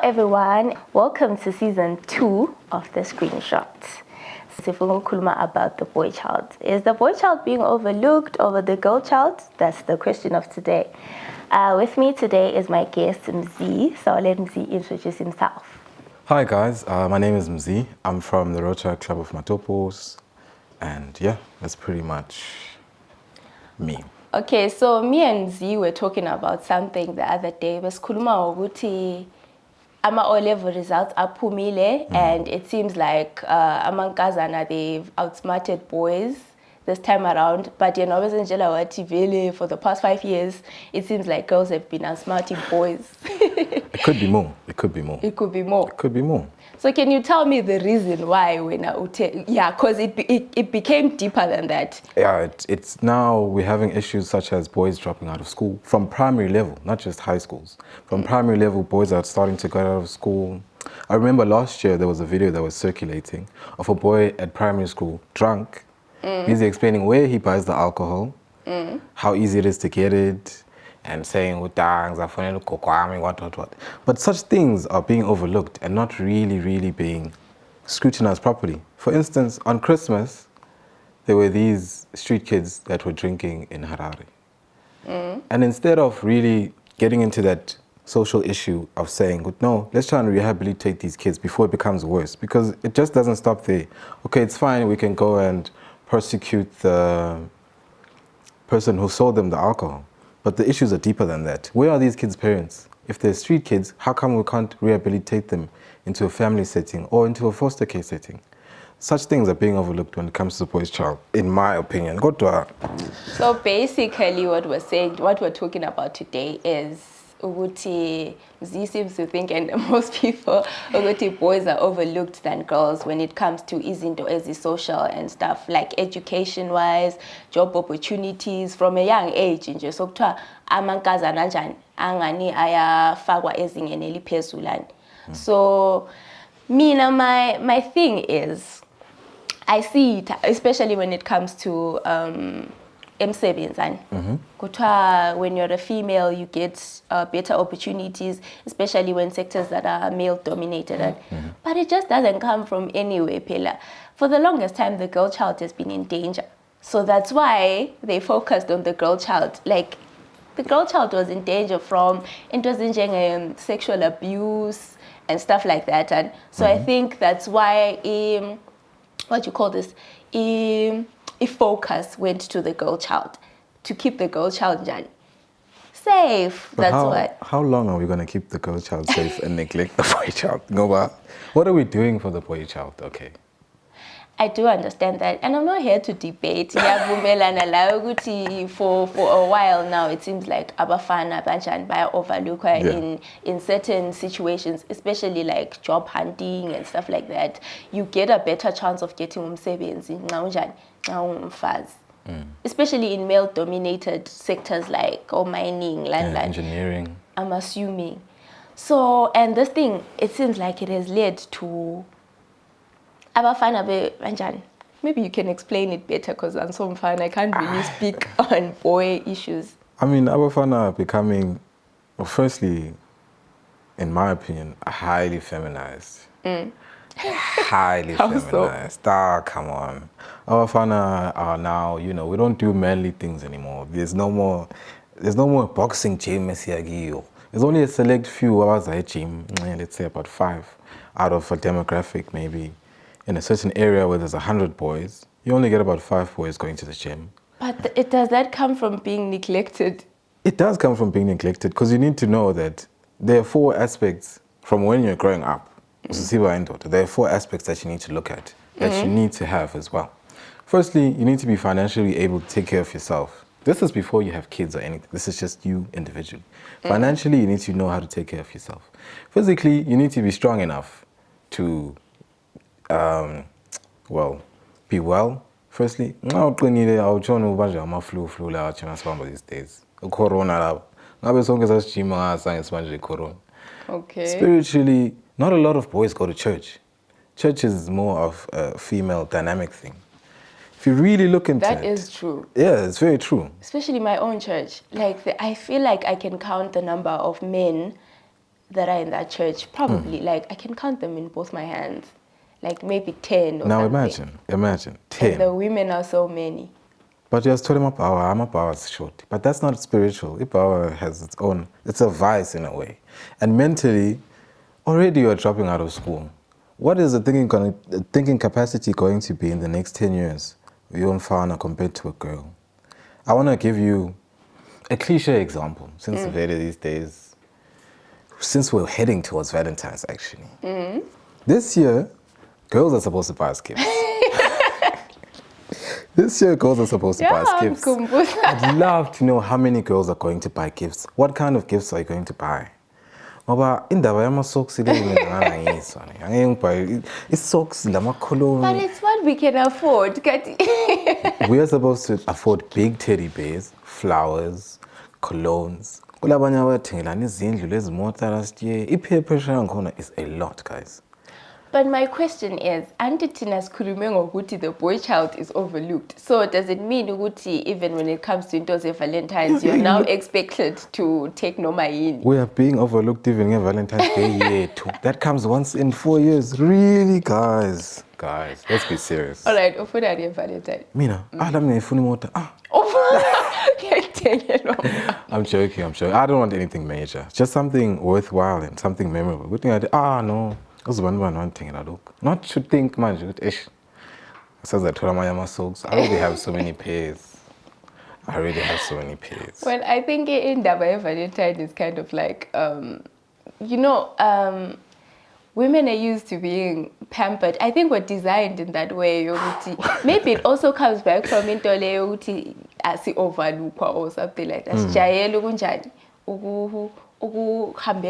everyone, welcome to season 2 of the ScreenShot. Sifuna kuluma about the boy child. Is the boy child being overlooked over the girl child? That's the question of today. With me today is my guest Mziiie, so I'll let Mziiie introduce himself. Hi guys, my name is Mziiie. I'm from the Rotary Club of Matopos, and yeah, that's pretty much me. Okay, so me and Mziiie were talking about something the other day. Besikhuluma ukuthi ama O-level results aphumile, and it seems like amankazana they've outsmarted boys this time around. But you know, for the past 5 years, it seems like girls have been outsmarting boys. It could be more. It could be more. It could be more. It could be more. So can you tell me the reason why because it became deeper than that? Yeah, it's now we're having issues such as boys dropping out of school from primary level, not just high schools. From primary level, boys are starting to get out of school. I remember last year there was a video that was circulating of a boy at primary school, drunk. He's explaining where he buys the alcohol, how easy it is to get it, and saying, what. But such things are being overlooked and not really being scrutinized properly. For instance, on Christmas, there were these street kids that were drinking in Harare. And instead of really getting into that social issue of saying, no, let's try and rehabilitate these kids before it becomes worse, because it just doesn't stop there. Okay, it's fine, we can go and persecute the person who sold them the alcohol. But the issues are deeper than that. Where are these kids' parents? If they're street kids, how come we can't rehabilitate them into a family setting or into a foster care setting? Such things are being overlooked when it comes to the boy's child, in my opinion. So basically what we're talking about today is Mziiie seems to think, and most people, boys are overlooked than girls when it comes to izinto social and stuff, like education-wise, job opportunities from a young age. Nje sokuthiwa amankazana njani angani ayafakwa ezingeni eliphezulu. So my thing is, I see it, especially when it comes to emsebenzani. When you're a female, you get better opportunities, especially when sectors that are male dominated. But it just doesn't come from anywhere, Pela. For the longest time, the girl child has been in danger. So that's why they focused on the girl child. Like, the girl child was in danger from sexual abuse and stuff like that. And so I think that's why if focus went to the girl child, to keep the girl child safe. But how long are we going to keep the girl child safe and neglect the boy child? What are we doing for the boy child? Okay. I do understand that, and I'm not here to debate. For a while now, it seems like abafana banjani baya overlook in certain situations, especially like job hunting and stuff like that. You get a better chance of getting umsebenzi especially in male-dominated sectors like mining, land, engineering. I'm assuming. So, and this thing, it seems like it has led to maybe you can explain it better, because I'm so fine. I can't really speak on boy issues. I mean, abafana are becoming, well, firstly, in my opinion, highly feminized. Highly feminized. So? Come on. Abafana are now, we don't do manly things anymore. There's no more boxing gym. There's only a select few hours at gym, let's say about 5 out of a demographic, maybe. In a certain area where there's 100 boys, you only get about 5 boys going to the gym. But does that come from being neglected? It does come from being neglected, because you need to know that there are 4 aspects from when you're growing up. There are 4 aspects that you need to look at, that you need to have as well. Firstly, you need to be financially able to take care of yourself. This is before you have kids or anything. This is just you individually. Financially, you need to know how to take care of yourself. Physically, you need to be strong enough to be well. Firstly, these days. Corona. Okay. Spiritually, not a lot of boys go to church. Church is more of a female dynamic thing. If you really look into it. That is true. Yeah, it's very true. Especially my own church. I feel like I can count the number of men that are in that church, probably, like, I can count them in both my hands. Like, maybe 10 or Now something. imagine, 10. And the women are so many. But you're telling I'm a power short. But that's not spiritual. Power has its own, it's a vice in a way. And mentally, already you're dropping out of school. What is the thinking capacity going to be in the next 10 years? You and Fana compared to a girl. I want to give you a cliche example, since these days, since we're heading towards Valentine's actually. This year, girls are supposed to buy us gifts. This year, girls are supposed to buy us gifts. I'd love to know how many girls are going to buy gifts. What kind of gifts are you going to buy? But it's what we can afford. We are supposed to afford big teddy bears, flowers, colognes. Is a lot, guys. But my question is, Antitina's Kurumengo Guti, the boy child is overlooked. So does it mean Guti, even when it comes to Intose Valentine's, you're now expected to take Noma in? We are being overlooked even in Valentine's Day year too. That comes once in 4 years. Really, guys? Guys, let's be serious. All right, offer that Valentine. Mina, I'm joking. I don't want anything major. Just something worthwhile and something memorable. Good thing no. One thing. Not to think, man. Says that I already have so many pairs. Well, I think in Dubai, Valentine is kind of like, women are used to being pampered. I think we're designed in that way. Maybe it also comes back from Intole as overlook or something like that.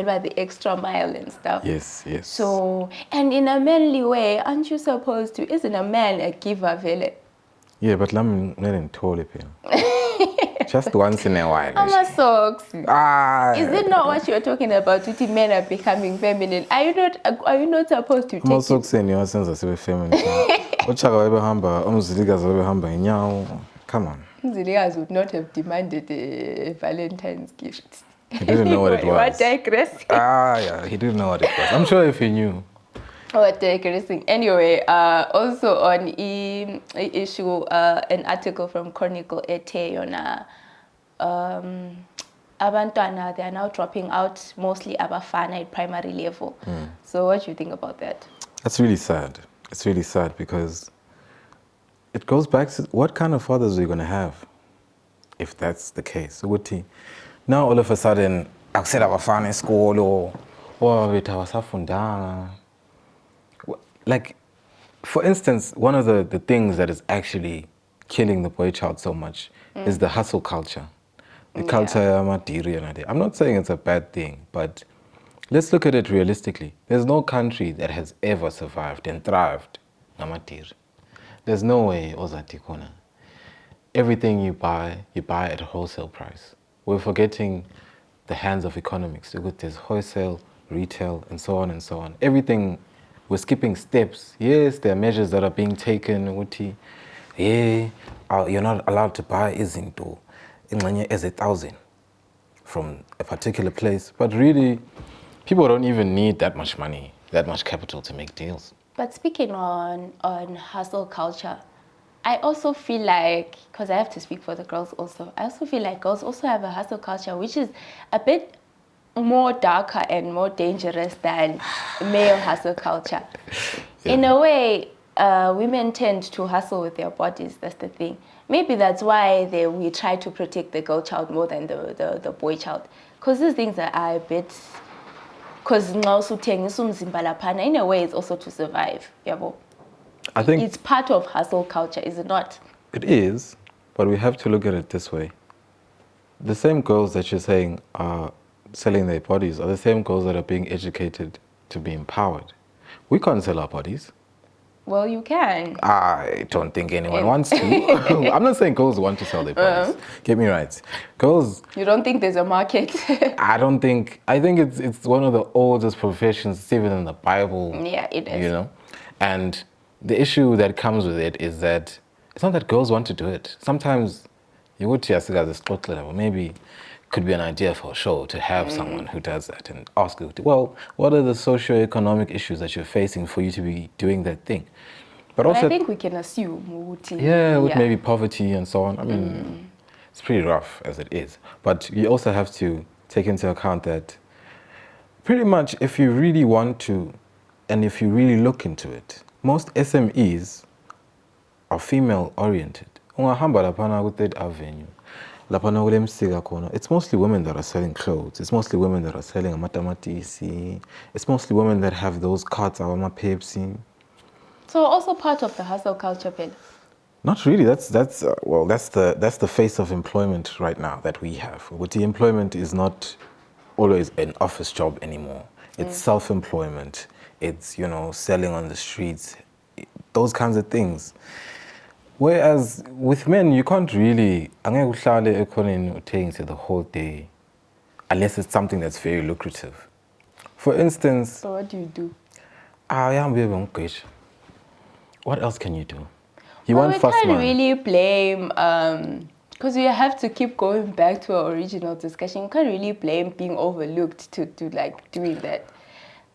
By the extra mile and stuff. Yes. So, and in a manly way, aren't you supposed to? Isn't a man a giver, Vele? Yeah, but I'm not in totally pain. Just once in a while. I'm socks. Is it not what you're talking about? Men are becoming feminine. Are you not supposed to? I'm socks in your sense of feminine. Come on. Mziiie would not have demanded a Valentine's gift. He didn't know what it was. You are digressing. Yeah, he didn't know what it was. I'm sure if he knew. Oh, digressing. Anyway, also on issue, an article from Chronicle Ete on Abantwana, they are now dropping out, mostly Abafana at primary level. So what do you think about that? That's really sad. It's really sad because it goes back to what kind of fathers are you going to have if that's the case? So now all of a sudden, I said Abafana in school or like, for instance, one of the things that is actually killing the boy child so much is the hustle culture. The culture, I'm not saying it's a bad thing, but let's look at it realistically. There's no country that has ever survived and thrived. There's no way, Ozatikona. Everything you buy at a wholesale price. We're forgetting the hands of economics. There's wholesale, retail, and so on and so on. Everything, we're skipping steps. Yes, there are measures that are being taken. You're not allowed to buy izinto as 1,000 from a particular place. But really, people don't even need that much money, that much capital to make deals. But speaking on hustle culture, I also feel like, because I have to speak for the girls also, I also feel like girls also have a hustle culture which is a bit more darker and more dangerous than male hustle culture. Yeah. In a way, women tend to hustle with their bodies, that's the thing. Maybe that's why we try to protect the girl child more than the boy child. Because these things are a bit... Because in a way, it's also to survive. I think it's part of hustle culture, is it not? It is, but we have to look at it this way. The same girls that you're saying are selling their bodies are the same girls that are being educated to be empowered. We can't sell our bodies. Well, you can. I don't think anyone wants to. I'm not saying girls want to sell their bodies. Get me right. Girls... You don't think there's a market? I think it's one of the oldest professions, even in the Bible. Yeah, it is. And the issue that comes with it is that it's not that girls want to do it. Sometimes You would see as a sport level, maybe could be an idea for a show to have someone who does that and ask you, well, what are the socio-economic issues that you're facing for you to be doing that thing? But also, I think we can assume. With maybe poverty and so on. I mean, it's pretty rough as it is. But you also have to take into account that pretty much if you really want to, and if you really look into it, most SMEs are female-oriented. Ungahamba laphana ku-Third Avenue. It's mostly women that are selling clothes. It's mostly women that are selling amatamatisi. It's mostly women that have those carts, Pepsi. So also part of the hustle culture, Ben? Not really. That's the face of employment right now that we have. But the employment is not always an office job anymore. It's self-employment. It's, selling on the streets, those kinds of things. Whereas with men, you can't really take the whole day unless it's something that's very lucrative. For instance... So what do you do? What else can you do? We can't really blame, because we have to keep going back to our original discussion. You can't really blame being overlooked to like doing that.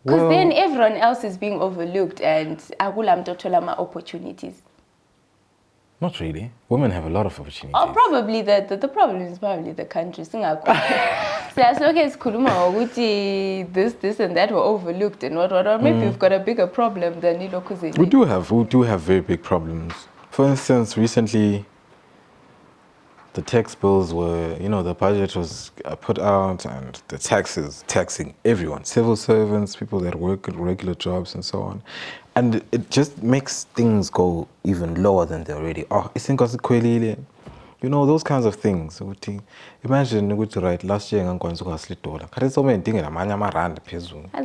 Because then everyone else is being overlooked and opportunities. Not really. Women have a lot of opportunities. Oh, probably the problem is probably the country. So as long as this and that were overlooked and what, or maybe we've got a bigger problem than we do have very big problems. For instance, recently the tax bills were, the budget was put out and the taxes taxing everyone, civil servants, people that work at regular jobs and so on. And it just makes things go even lower than they already are. Those kinds of things. Imagine, right, last year, and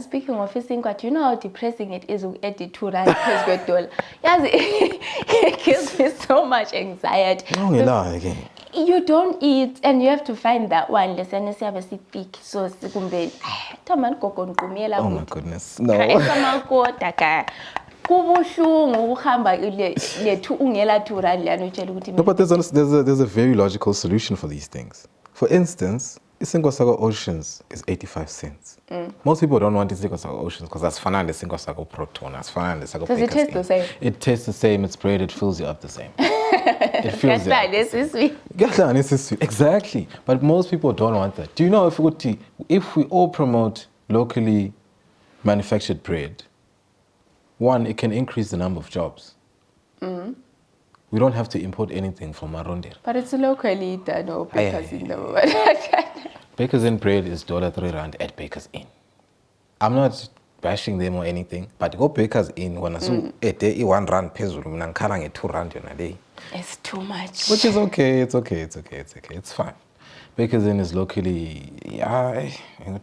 speaking of thinking, you know how depressing it is with 82 rand per dollar. Yes, it gives me so much anxiety. You don't eat, and you have to find that one. So, oh my goodness, no. No, but there's a very logical solution for these things. For instance, Isingosako Oceans is 85 cents. Most people don't want Isingosako Oceans because that's fun and Isingosako Proton. That's fun and Isingosako. Does it taste the same? It tastes the same. It's bread. It fills you up the same. It fills you up. This is sweet. Exactly. But most people don't want that. Do you know if we all promote locally manufactured bread, one, it can increase the number of jobs. We don't have to import anything from Maronder. But it's locally done or Bakers Inn. Bakers Inn bread is $3 at Bakers Inn. I'm not bashing them or anything, but go Bakers Inn when I saw a day R1 peso, R2 on a day. It's too much. Which is okay. It's okay. It's fine. Bakers Inn is locally, I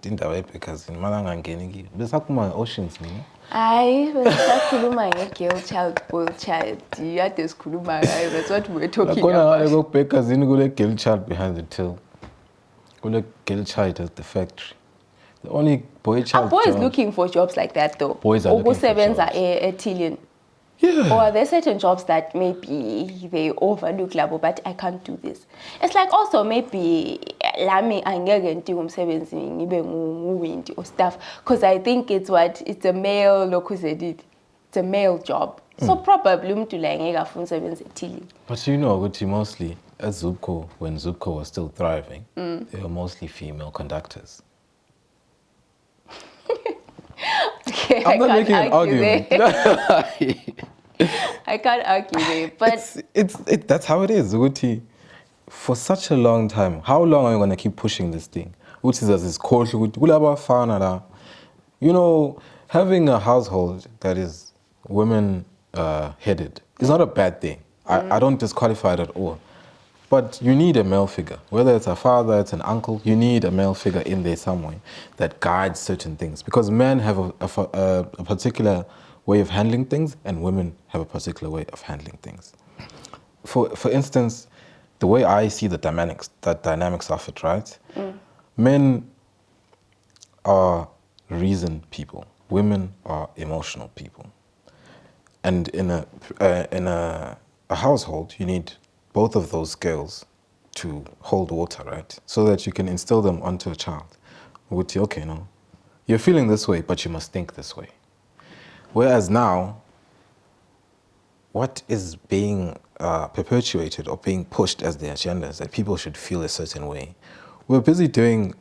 think that way Bakers Inn. Besakuma Oceans, me. Girl child, boy child. That's what we're talking about. I go Bakers Inn, go like girl child behind the till. Go like girl child at the factory. The only boy child. Are boys looking for jobs like that though? Boys are looking for jobs. Are a tillion. Yeah. Or are there certain jobs that maybe they overlook, but I can't do this? It's like also maybe lami angeke or stuff, because I think it's a male it's a male job. So probably But mostly at Zupco, when Zupco was still thriving, they were mostly female conductors. Okay, I'm not making an argument. I can't argue there, but that's how it is. For such a long time, how long are you going to keep pushing this thing? Having a household that is women headed is not a bad thing. I don't disqualify it at all. But you need a male figure. Whether it's a father, it's an uncle, you need a male figure in there somewhere that guides certain things. Because men have a particular way of handling things and women have a particular way of handling things. For instance, the way I see the dynamics of it, right? Men are reason people. Women are emotional people. And in a household, you need both of those scales to hold water, right? So that you can instill them onto a child. Okay, no, you're feeling this way, but you must think this way. Whereas now, what is being perpetuated or being pushed as the agendas that people should feel a certain way? We're busy doing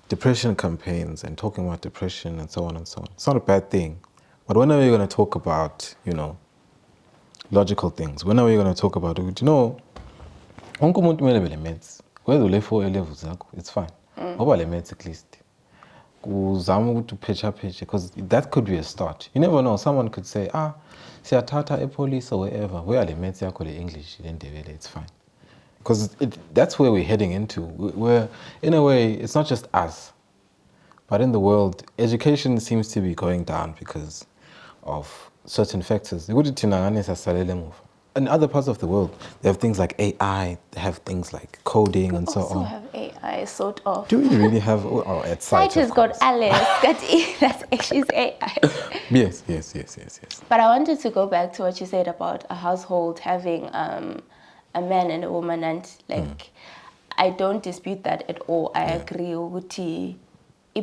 depression campaigns and talking about depression and so on and so on. It's not a bad thing. But when are we going to talk about, logical things? When are we going to talk about, wonke umuntu kumele abe le-meds. Whether ule-4 A-levels zakho, it's fine. Ngoba le-meds at least. Kuzama ukuthi uphethe, because that could be a start. You never know. Someone could say, siyathatha e-police or wherever. Where le-meds yakho le-English, it's fine. Because that's where we're heading into. We're, in a way, it's not just us. But in the world, education seems to be going down because of certain factors. In other parts of the world, they have things like AI, they have things like coding and so on. We also have AI, sort of. Do we really have, at site? Site has got Alice, that's actually AI. Yes. But I wanted to go back to what you said about a household having a man and a woman, and I don't dispute that at all. I agree. Ukuthi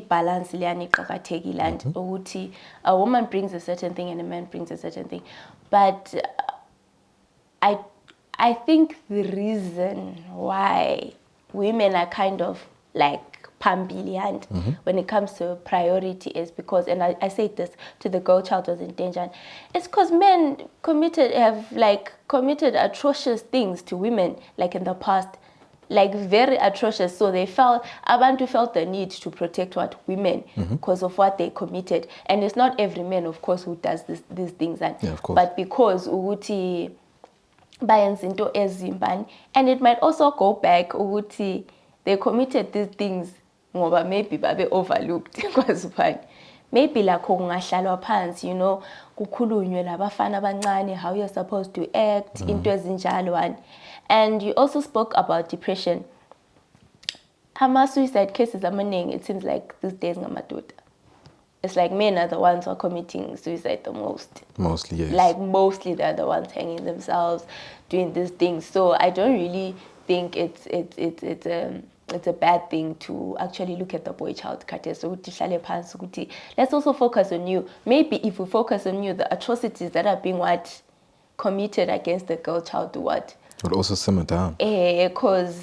balance liyani iqakathekile and ukuthi a woman brings a certain thing and a man brings a certain thing. But I think the reason why women are kind of like phambili and when it comes to priority is because, and I say this to the girl child was in danger, it's because men have committed atrocious things to women like in the past, like very atrocious. So abantu felt the need to protect women because of what they committed. And it's not every man, of course, who does these things. And, of course. But because ukuthi bayenza into ezimbani, and it might also go back ukuthi they committed these things ngoba maybe babe overlooked because maybe lakho kungahlalwa phansi, kukhulunywe labafana abancane how you're supposed to act, into ezinjalo. And you also spoke about depression. Suicide cases amaningi, it seems like these days ngamadoda. It's like men are the ones who are committing suicide the most. Mostly, yes. Like mostly they're the ones hanging themselves, doing these things. So I don't really think it's a bad thing to actually look at the boy child. So let's also focus on you. Maybe if we focus on you, the atrocities that are being committed against the girl child would also simmer down. Because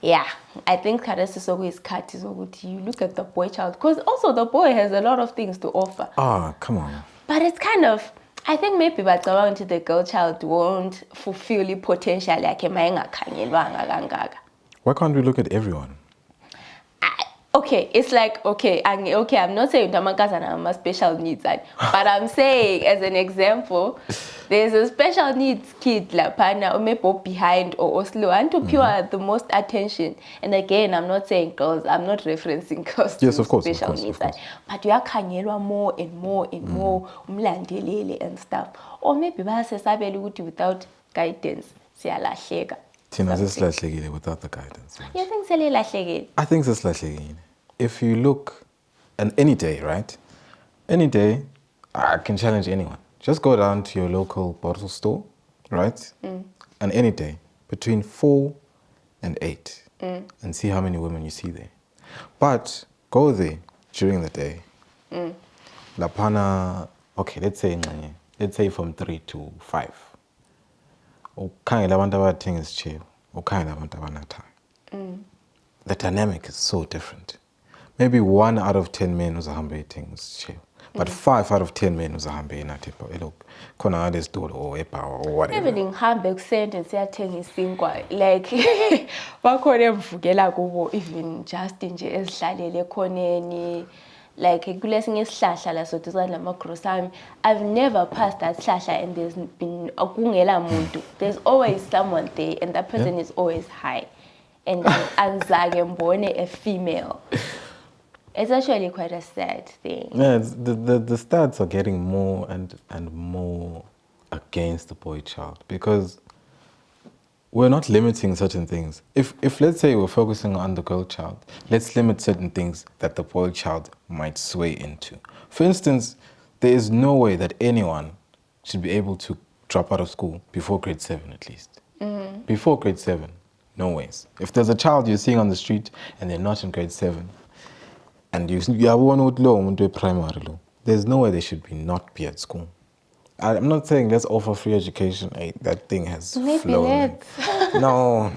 I think you look at the boy child, because also the boy has a lot of things to offer. Come on. But it's kind of, I think maybe bacabanga the girl child won't fulfill the potential like Why can't we look at everyone? Okay, it's like, I'm not saying Tamakazana special needs, but I'm saying, as an example, there's a special needs kid, lapana, or behind or Oslo, and to pure the most attention. And again, I'm not saying girls, I'm not referencing girls to special needs, but you are kanyelwa more and more and more, and stuff. Or maybe without guidance, siyalahleka. Without the guidance. You think it's I think it's lahlekile. If you look, and any day, right? Any day, I can challenge anyone. Just go down to your local bottle store, right? And any day, between 4 and 8, and see how many women you see there. But go there during the day. Lapana, okay, let's say from 3 to 5. The dynamic is so different. Maybe 1 out of 10 men who's a hambe things chill. But 5 out of 10 men who's a hambe na tipo. Look, kona this door or epa or whatever. Even hambe sentence ya tengi singwa like bakore mvugela kubo even just nje ezihlalele khoneni. Like kulesinye isihlahla la soduzana lamagrosami. I've never passed that sihlahla and there's been akungela muntu. There's always someone there and that person is always high. And anzage mbone a female. It's actually quite a sad thing. Yeah, the stats are getting more and more against the boy child because we're not limiting certain things. If let's say we're focusing on the girl child, let's limit certain things that the boy child might sway into. For instance, there is no way that anyone should be able to drop out of school before grade 7 at least. Before grade 7. No ways. If there's a child you're seeing on the street and they're not in grade 7, and you have one with low, primary low, there's no way they should not be at school. I'm not saying let's offer free education. That thing has Maybe flown. let's. No.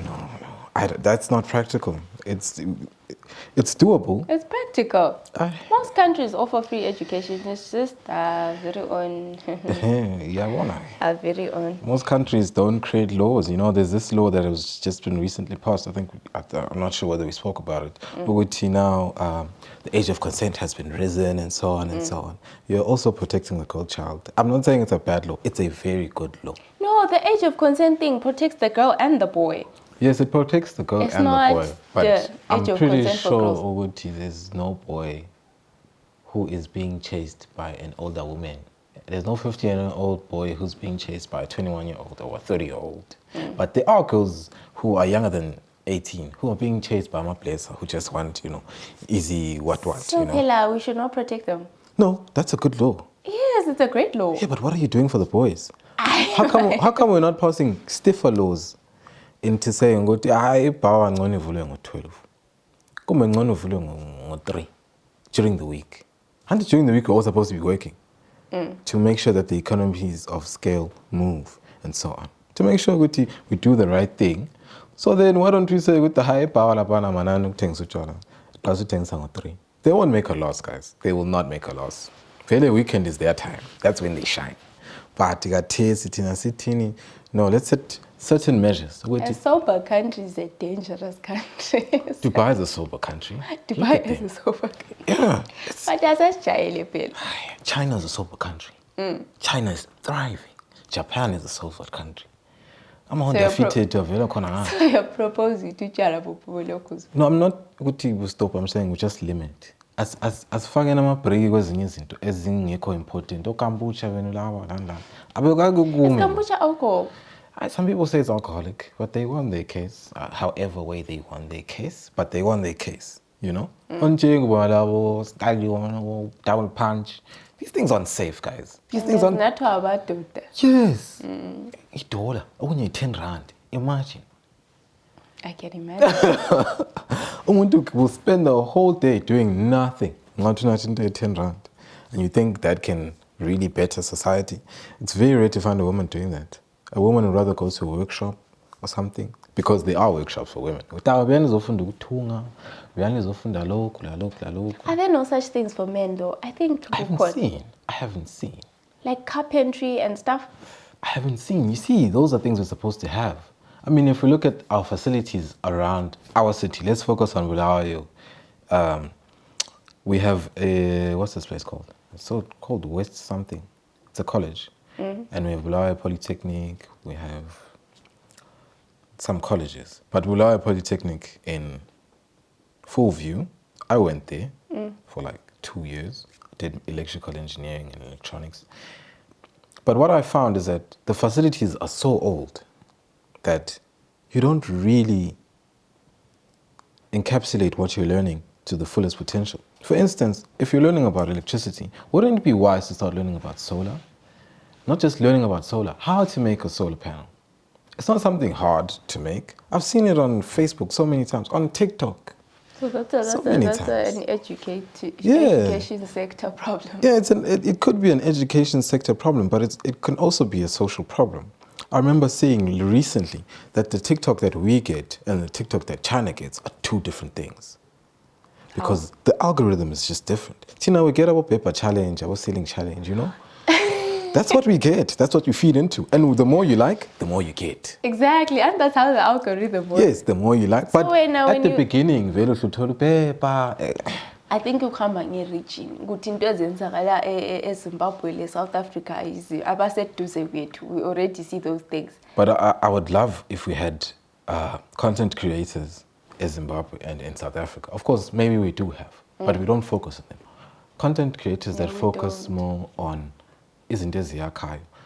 That's not practical. It's doable. It's practical. Most countries offer free education. It's just very own. Our very own. Most countries don't create laws. You know, there's this law that has just been recently passed. I think, I'm not sure whether we spoke about it. But with now, the age of consent has been risen and so on and so on. You're also protecting the girl child. I'm not saying it's a bad law. It's a very good law. No, the age of consent thing protects the girl and the boy. Yes, it protects the girl It's and not the boy. But I'm of pretty consent for sure, girls. Oguti, there's no boy who is being chased by an older woman. There's no 50-year-old boy who's being chased by a 21-year-old or a 30-year-old. But there are girls who are younger than 18 who are being chased by my place who just want, easy what, So, you know. Pela, we should not protect them. No, that's a good law. Yes, it's a great law. Yeah, but what are you doing for the boys? How come we're not passing stiffer laws into saying, ibhawa ngcono ivulwe ngo-12. Kumbe ngcono ivulwe ngo-3 during the week. And during the week, we're all supposed to be working to make sure that the economies of scale move and so on. To make sure we do the right thing. So then why don't we say, ibhawa lapana manani ukuthengisa utshwala, xa uthengisa ngo-3. They won't make a loss, guys. They will not make a loss. Fairly weekend is their time. That's when they shine. But no, let's set certain measures. A sober country is a dangerous country. Dubai is a sober country. Dubai is a sober country. Yeah. But that's China. China is a sober country. China is thriving. Japan is a sober country. I'm undefeated to avail of. So you're proposing to China? No, I'm not going to stop. I'm saying we just limit. As far as I'm kwezinye izinto ezingekho important, kombucha venulawa landa. Kombucha alcohol. Some people say it's alcoholic, but they won their case, however way they won their case, but they won their case, you know? Double punch. These things aren't safe, guys. These things aren't... Not about that. Yes. $1, only 10 rand. Imagine. I can imagine. Umuntu will spend the whole day doing nothing, not 10 rand. And you think that can really better society? It's very rare to find a woman doing that. A woman would rather go to a workshop or something, because there are workshops for women. Are there no such things for men, though? I think I haven't seen. Like carpentry and stuff? I haven't seen. You see, those are things we're supposed to have. I mean, if we look at our facilities around our city, let's focus on Bulawayo. We have a, what's this place called? It's so called West something. It's a college. And we have Bulawayo Polytechnic, we have some colleges. But Bulawayo Polytechnic in full view, I went there for like 2 years, did electrical engineering and electronics. But what I found is that the facilities are so old that you don't really encapsulate what you're learning to the fullest potential. For instance, if you're learning about electricity, wouldn't it be wise to start learning about solar? Not just learning about solar, how to make a solar panel. It's not something hard to make. I've seen it on Facebook so many times, on TikTok. So that's an education sector problem. Yeah, it could be an education sector problem, but it can also be a social problem. I remember seeing recently that the TikTok that we get and the TikTok that China gets are two different things. Because the algorithm is just different. Tina, we get our paper challenge, our ceiling challenge, you know? That's what we get. That's what you feed into. And the more you like, the more you get. Exactly. And that's how the algorithm works. Yes, the more you like. But at the beginning, I think you come back near reaching. Good in Zimbabwe, South Africa is we already see those things. But I would love if we had content creators in Zimbabwe and in South Africa. Of course, maybe we do have, but we don't focus on them. Content creators that focus more on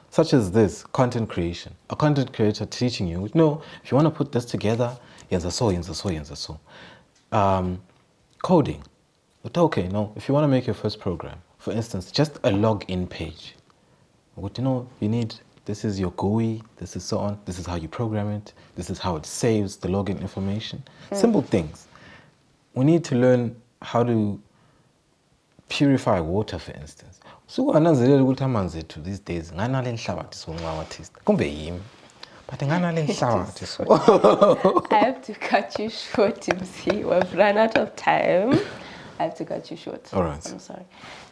such as this, content creation. A content creator teaching you, no, if you want to put this together, coding. But okay, no, if you want to make your first program, for instance, just a login page, you need This is your GUI. This is so on. This is how you program it. This is how it saves the login information. Simple things. We need to learn how to purify water, for instance. So ananzelela ukuthi amanzi ethu these days nganale nhlabathi sonqawathist. Kumbe yimi. But nganale nhlabathi so. I have to cut you short, Mziiie. We've run out of time. I have to cut you short. All right. I'm sorry.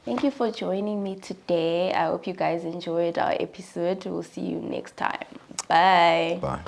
Thank you for joining me today. I hope you guys enjoyed our episode. We'll see you next time. Bye. Bye.